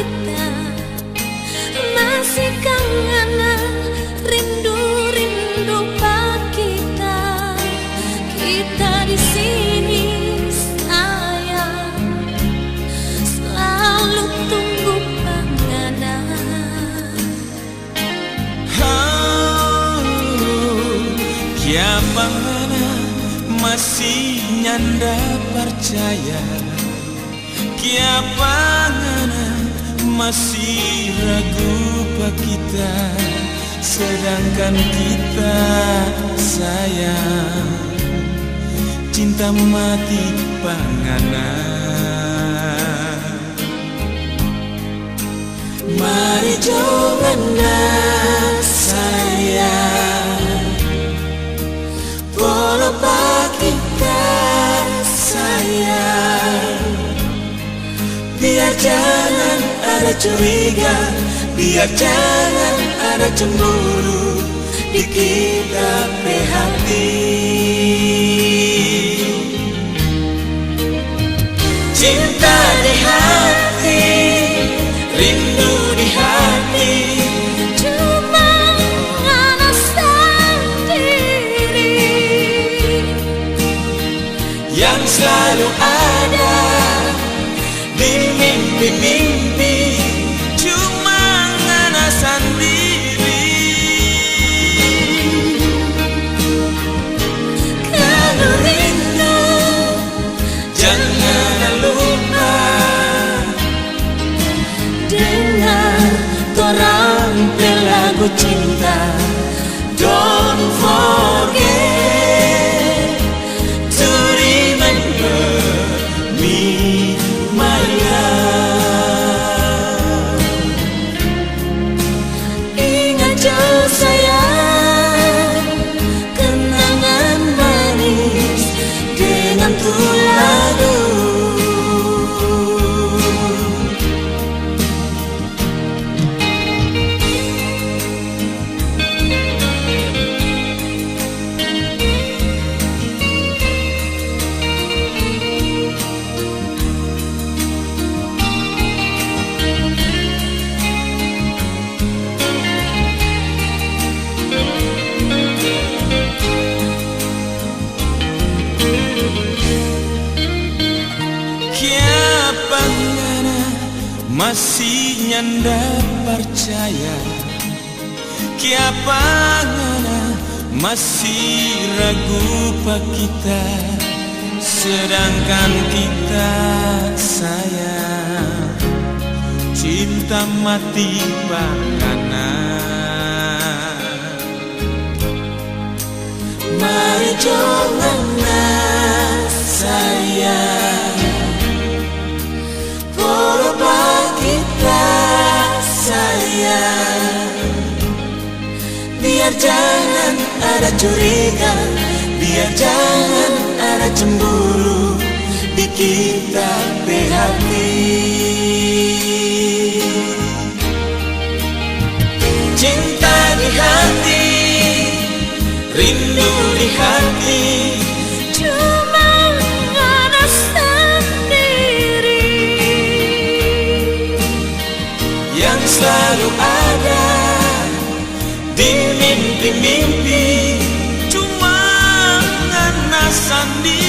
kita masih kangen, rindu pak kita. Kita di sini sayang, selalu tunggu panganan. Ya panganan masih nyanda percaya, kia panganan masih ragu pak kita, sedangkan kita sayang cinta mati panganan. Mari jangan sayang, polo pak kita sayang. Biar jangan ada curiga, biar jangan ada cemburu di kita pe hati. Cinta di hati, rindu di hati, cuma anak sendiri yang selalu ada di mimpi-mimpi, cuma anak sendiri. Kalau rindu Jangan lupa dengar torang lagu cinta. don't forget to remember me, my love. Ingat jauh sayang, kenangan manis dengan tuladu. Kia panganan masih nyanda percaya, kia panganan masih ragu pak kita, sedangkan kita sayang cinta mati panganan. Mari jangan sayang, polo pak kita sayang. Biar jangan ada curiga, biar jangan ada cemburu di kita pe hati. Cinta di hati, rindu di hati, Cuma anak sendiri yang selalu ada di mimpi-mimpi, cuma anak sendiri.